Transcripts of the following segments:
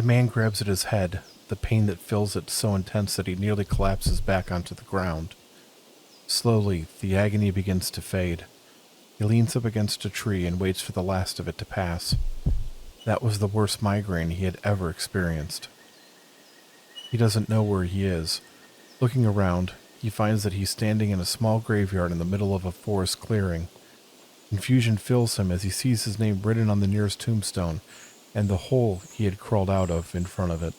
man grabs at his head, the pain that fills it so intense that he nearly collapses back onto the ground. Slowly, the agony begins to fade. He leans up against a tree and waits for the last of it to pass. That was the worst migraine he had ever experienced. He doesn't know where he is. Looking around, he finds that he's standing in a small graveyard in the middle of a forest clearing. Confusion fills him as he sees his name written on the nearest tombstone, and the hole he had crawled out of in front of it.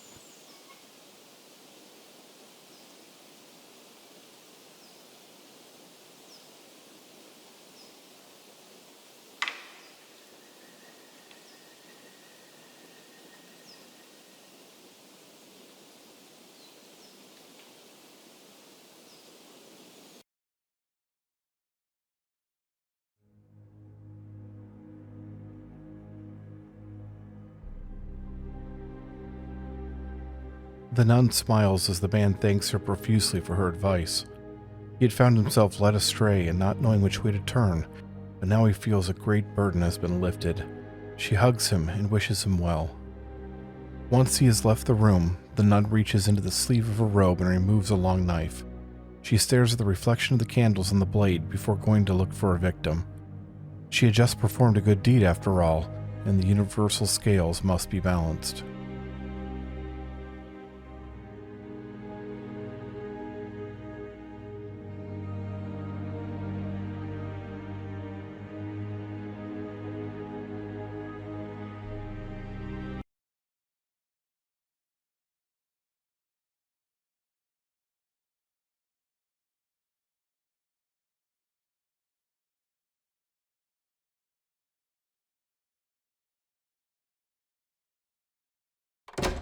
The nun smiles as the man thanks her profusely for her advice. He had found himself led astray and not knowing which way to turn, but now he feels a great burden has been lifted. She hugs him and wishes him well. Once he has left the room, the nun reaches into the sleeve of her robe and removes a long knife. She stares at the reflection of the candles on the blade before going to look for a victim. She had just performed a good deed after all, and the universal scales must be balanced.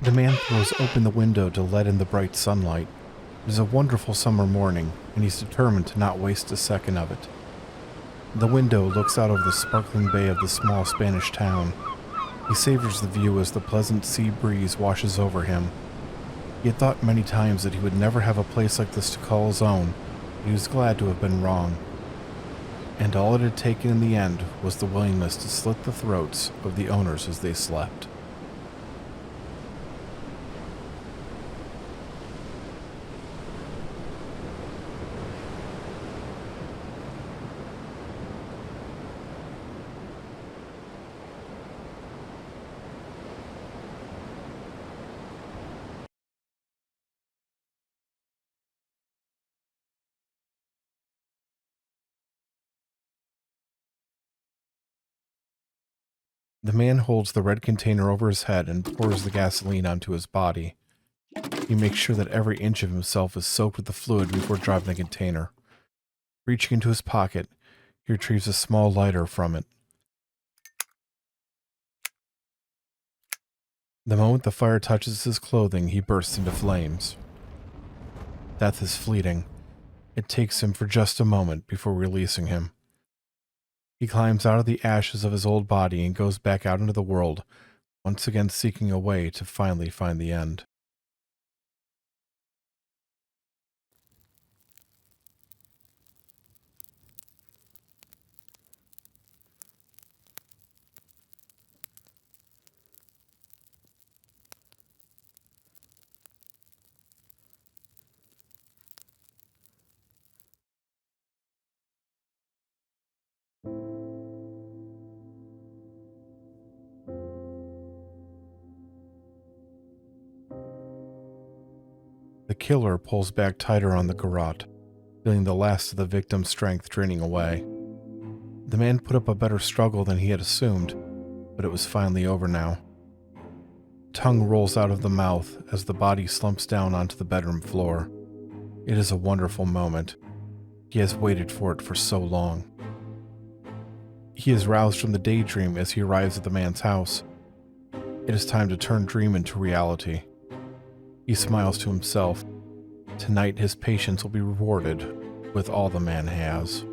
The man throws open the window to let in the bright sunlight. It is a wonderful summer morning, and he's determined to not waste a second of it. The window looks out over the sparkling bay of the small Spanish town. He savors the view as the pleasant sea breeze washes over him. He had thought many times that he would never have a place like this to call his own, but he was glad to have been wrong. And all it had taken in the end was the willingness to slit the throats of the owners as they slept. The man holds the red container over his head and pours the gasoline onto his body. He makes sure that every inch of himself is soaked with the fluid before dropping the container. Reaching into his pocket, he retrieves a small lighter from it. The moment the fire touches his clothing, he bursts into flames. Death is fleeting. It takes him for just a moment before releasing him. He climbs out of the ashes of his old body and goes back out into the world, once again seeking a way to finally find the end. The killer pulls back tighter on the garrote, feeling the last of the victim's strength draining away. The man put up a better struggle than he had assumed, but it was finally over now. Tongue rolls out of the mouth as the body slumps down onto the bedroom floor. It is a wonderful moment. He has waited for it for so long. He is roused from the daydream as he arrives at the man's house. It is time to turn dream into reality. He smiles to himself. Tonight his patience will be rewarded with all the man has.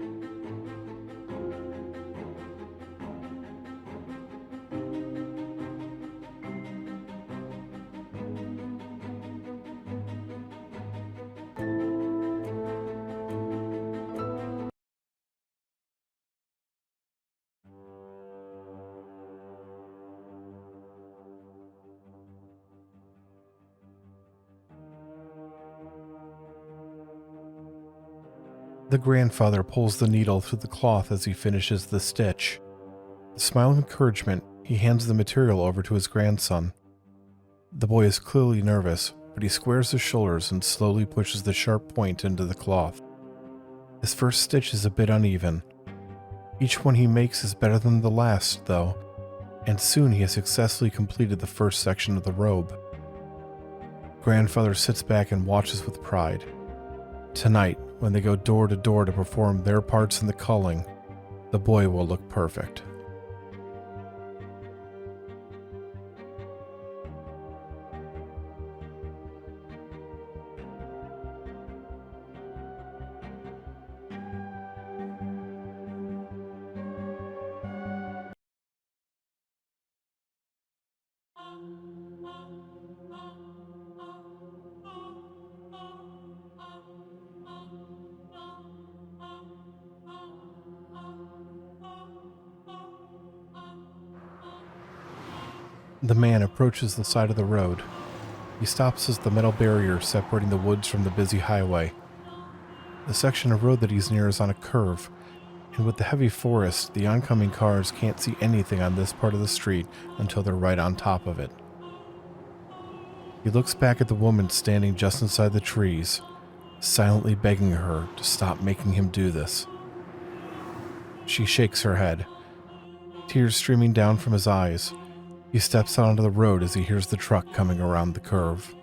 The grandfather pulls the needle through the cloth as he finishes the stitch. With a smile of encouragement, he hands the material over to his grandson. The boy is clearly nervous, but he squares his shoulders and slowly pushes the sharp point into the cloth. His first stitch is a bit uneven. Each one he makes is better than the last, though, and soon he has successfully completed the first section of the robe. Grandfather sits back and watches with pride. Tonight, when they go door to door to perform their parts in the culling, the boy will look perfect. The man approaches the side of the road. He stops as the metal barrier separating the woods from the busy highway. The section of road that he's near is on a curve, and with the heavy forest, the oncoming cars can't see anything on this part of the street until they're right on top of it. He looks back at the woman standing just inside the trees, silently begging her to stop making him do this. She shakes her head, tears streaming down from his eyes. He steps out onto the road as he hears the truck coming around the curve.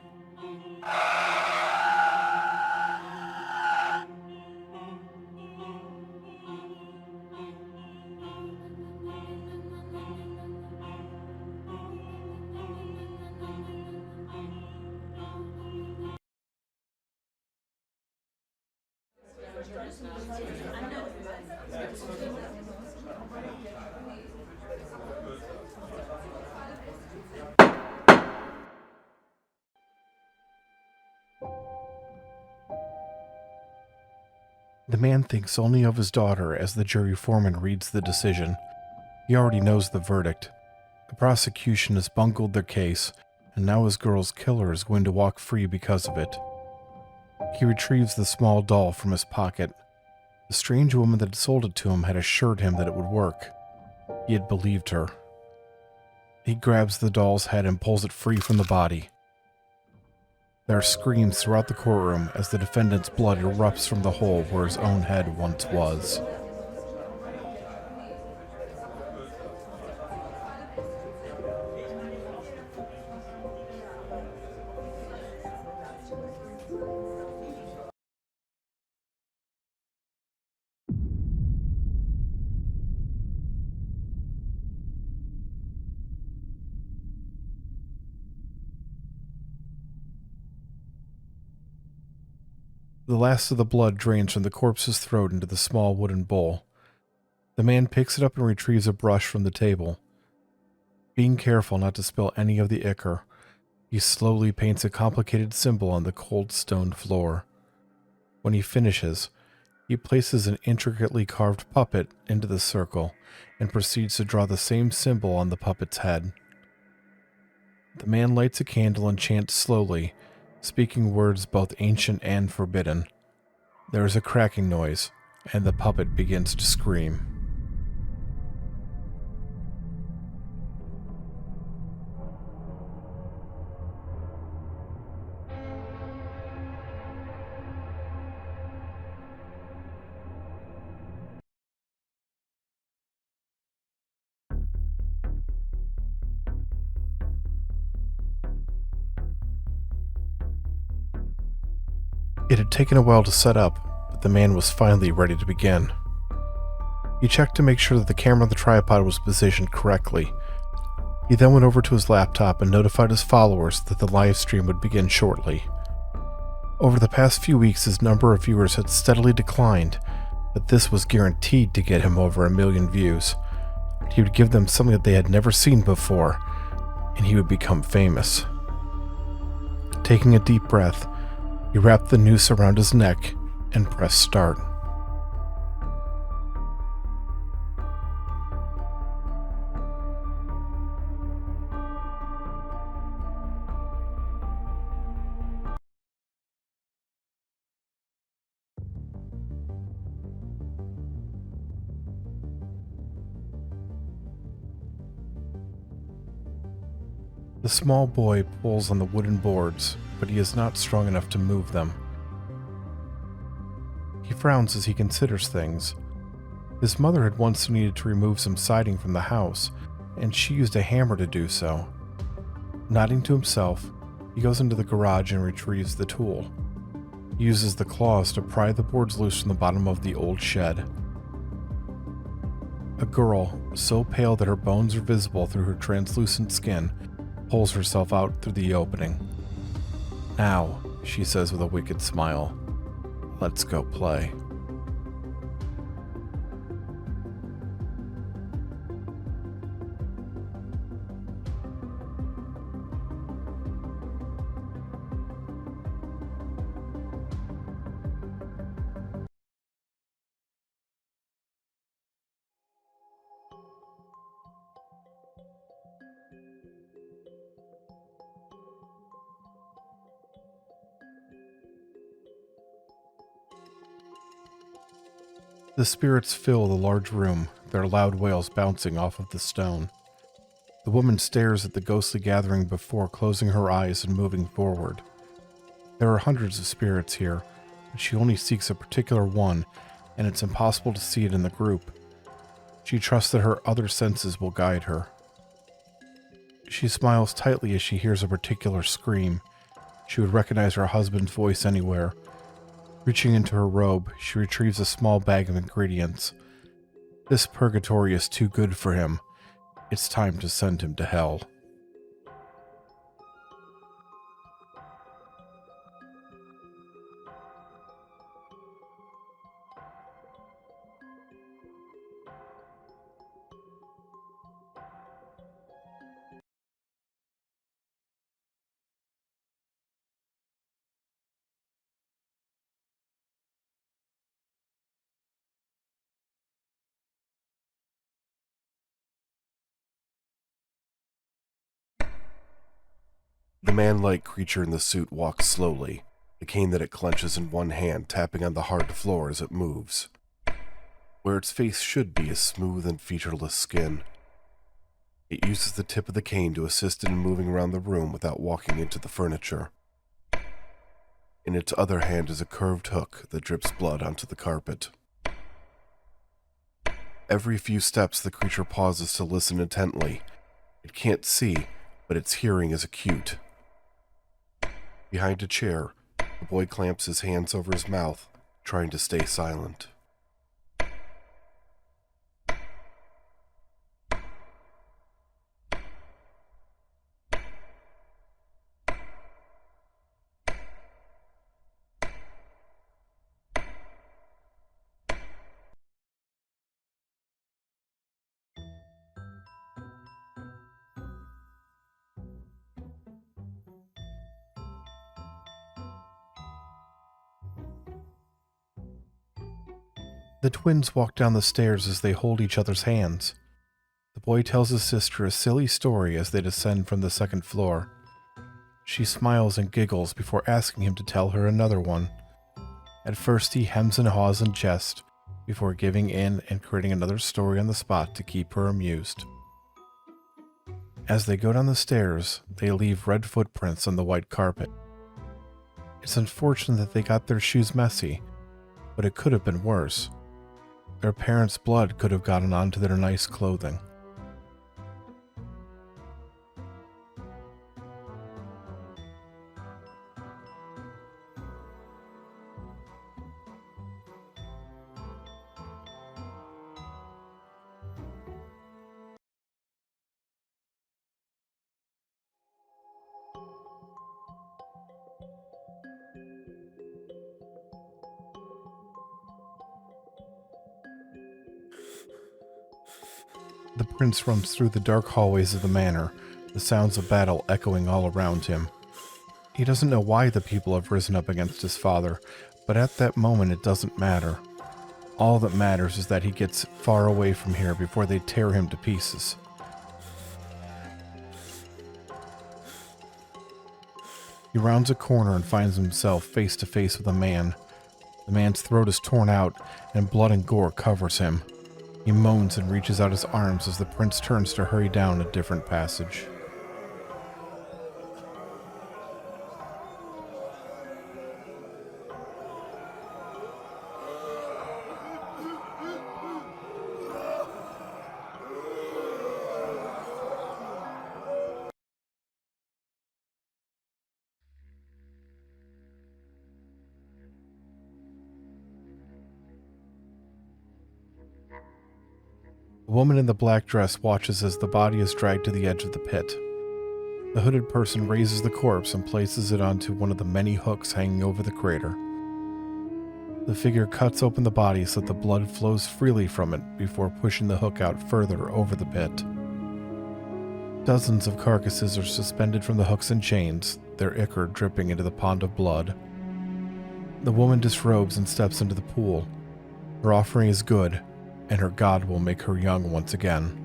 The man thinks only of his daughter as the jury foreman reads the decision. He already knows the verdict. The prosecution has bungled their case, and now his girl's killer is going to walk free because of it. He retrieves the small doll from his pocket. The strange woman that had sold it to him had assured him that it would work. He had believed her. He grabs the doll's head and pulls it free from the body. There are screams throughout the courtroom as the defendant's blood erupts from the hole where his own head once was. The last of the blood drains from the corpse's throat into the small wooden bowl. The man picks it up and retrieves a brush from the table. Being careful not to spill any of the ichor, he slowly paints a complicated symbol on the cold stone floor. When he finishes, he places an intricately carved puppet into the circle and proceeds to draw the same symbol on the puppet's head. The man lights a candle and chants slowly, speaking words both ancient and forbidden. There is a cracking noise, and the puppet begins to scream. It had taken a while to set up, but the man was finally ready to begin. He checked to make sure that the camera on the tripod was positioned correctly. He then went over to his laptop and notified his followers that the live stream would begin shortly. Over the past few weeks, his number of viewers had steadily declined, but this was guaranteed to get him over 1 million views. He would give them something that they had never seen before, and he would become famous. Taking a deep breath, he wrapped the noose around his neck and pressed start. The small boy pulls on the wooden boards, but he is not strong enough to move them. He frowns as he considers things. His mother had once needed to remove some siding from the house, and she used a hammer to do so. Nodding to himself, he goes into the garage and retrieves the tool. He uses the claws to pry the boards loose from the bottom of the old shed. A girl, so pale that her bones are visible through her translucent skin, pulls herself out through the opening. "Now," she says with a wicked smile, "let's go play." The spirits fill the large room, their loud wails bouncing off of the stone. The woman stares at the ghostly gathering before closing her eyes and moving forward. There are hundreds of spirits here, but she only seeks a particular one, and it's impossible to see it in the group. She trusts that her other senses will guide her. She smiles tightly as she hears a particular scream. She would recognize her husband's voice anywhere. Reaching into her robe, she retrieves a small bag of ingredients. This purgatory is too good for him. It's time to send him to hell. The man-like creature in the suit walks slowly, the cane that it clenches in one hand tapping on the hard floor as it moves. Where its face should be is smooth and featureless skin. It uses the tip of the cane to assist in moving around the room without walking into the furniture. In its other hand is a curved hook that drips blood onto the carpet. Every few steps the creature pauses to listen intently. It can't see, but its hearing is acute. Behind a chair, the boy clamps his hands over his mouth, trying to stay silent. The twins walk down the stairs as they hold each other's hands. The boy tells his sister a silly story as they descend from the second floor. She smiles and giggles before asking him to tell her another one. At first he hems and haws in jest, before giving in and creating another story on the spot to keep her amused. As they go down the stairs, they leave red footprints on the white carpet. It's unfortunate that they got their shoes messy, but it could have been worse. Their parents' blood could have gotten onto their nice clothing. The prince roams through the dark hallways of the manor, the sounds of battle echoing all around him. He doesn't know why the people have risen up against his father, but at that moment it doesn't matter. All that matters is that he gets far away from here before they tear him to pieces. He rounds a corner and finds himself face to face with a man. The man's throat is torn out, and blood and gore covers him. He moans and reaches out his arms as the prince turns to hurry down a different passage. A woman in the black dress watches as the body is dragged to the edge of the pit. The hooded person raises the corpse and places it onto one of the many hooks hanging over the crater. The figure cuts open the body so that the blood flows freely from it before pushing the hook out further over the pit. Dozens of carcasses are suspended from the hooks and chains, their ichor dripping into the pond of blood. The woman disrobes and steps into the pool. Her offering is good, and her god will make her young once again.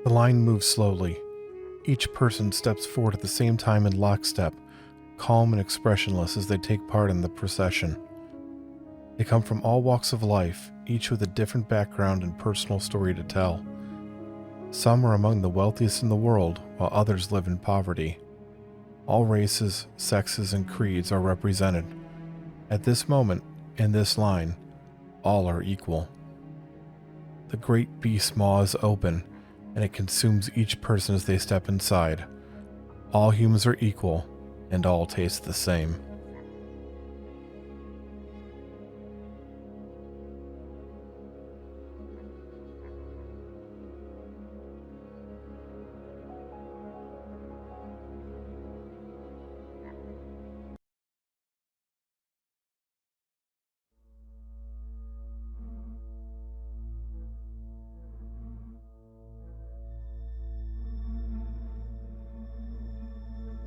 The line moves slowly. Each person steps forward at the same time in lockstep, calm and expressionless as they take part in the procession. They come from all walks of life, each with a different background and personal story to tell. Some are among the wealthiest in the world, while others live in poverty. All races, sexes, and creeds are represented. At this moment, in this line, all are equal. The great beast maw is open, and it consumes each person as they step inside. All humans are equal, and all taste the same.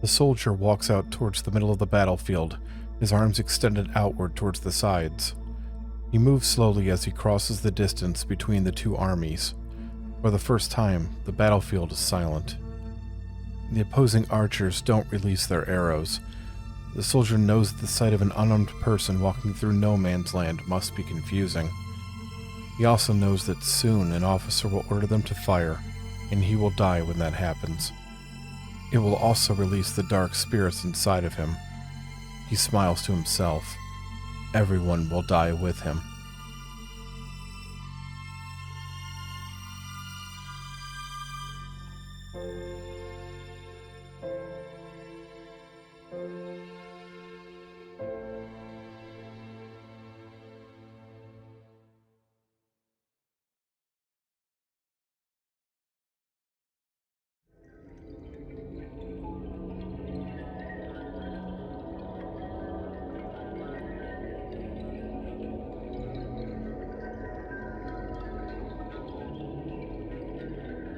The soldier walks out towards the middle of the battlefield, his arms extended outward towards the sides. He moves slowly as he crosses the distance between the two armies. For the first time, the battlefield is silent. The opposing archers don't release their arrows. The soldier knows that the sight of an unarmed person walking through no man's land must be confusing. He also knows that soon an officer will order them to fire, and he will die when that happens. It will also release the dark spirits inside of him. He smiles to himself. Everyone will die with him.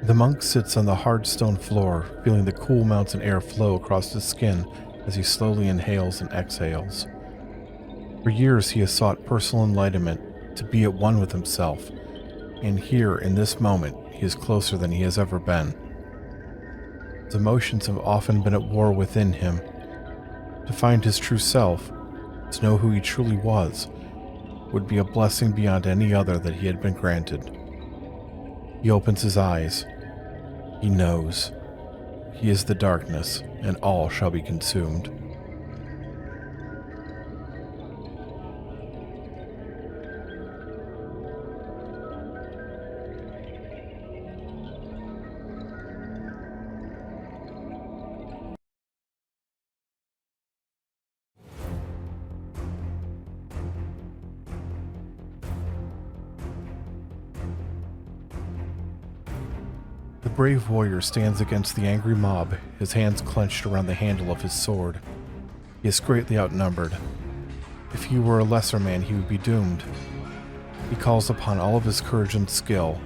The monk sits on the hard stone floor, feeling the cool mountain air flow across his skin as he slowly inhales and exhales. For years he has sought personal enlightenment, to be at one with himself, and here, in this moment, he is closer than he has ever been. His emotions have often been at war within him. To find his true self, to know who he truly was, would be a blessing beyond any other that he had been granted. He opens his eyes. He knows. He is the darkness, and all shall be consumed. The brave warrior stands against the angry mob, his hands clenched around the handle of his sword. He is greatly outnumbered. If he were a lesser man, he would be doomed. He calls upon all of his courage and skill.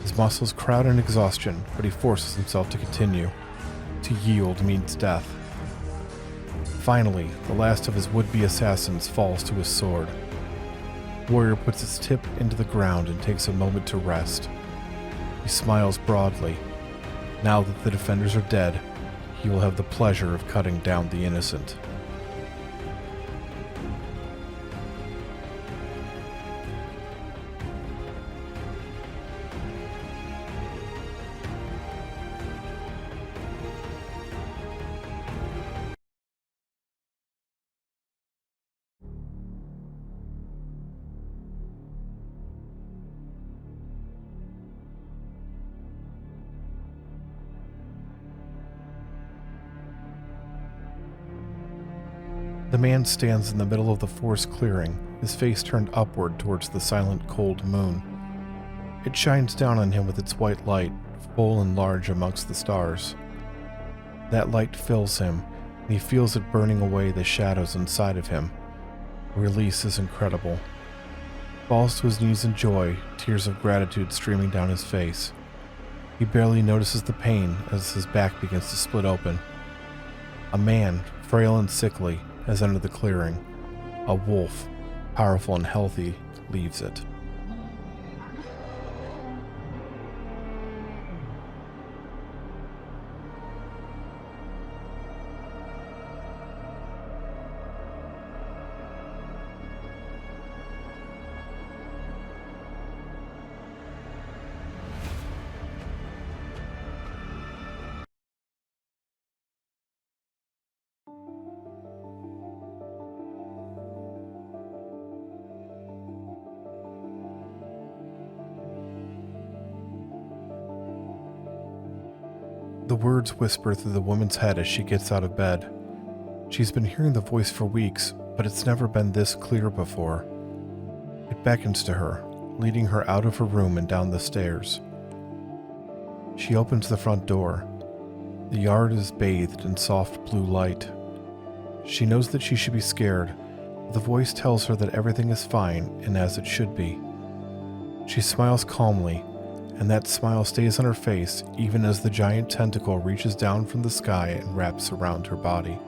His muscles crowd in exhaustion, but he forces himself to continue. To yield means death. Finally, the last of his would-be assassins falls to his sword. The warrior puts its tip into the ground and takes a moment to rest. He smiles broadly. Now that the defenders are dead, he will have the pleasure of cutting down the innocent. The man stands in the middle of the forest clearing, his face turned upward towards the silent, cold moon. It shines down on him with its white light, full and large amongst the stars. That light fills him, and he feels it burning away the shadows inside of him. The release is incredible. He falls to his knees in joy, tears of gratitude streaming down his face. He barely notices the pain as his back begins to split open. A man, frail and sickly, has entered the clearing. A wolf, powerful and healthy, leaves it. The words whisper through the woman's head as she gets out of bed. She's been hearing the voice for weeks, but it's never been this clear before. It beckons to her, leading her out of her room and down the stairs. She opens the front door. The yard is bathed in soft blue light. She knows that she should be scared, but the voice tells her that everything is fine and as it should be. She smiles calmly, and that smile stays on her face even as the giant tentacle reaches down from the sky and wraps around her body.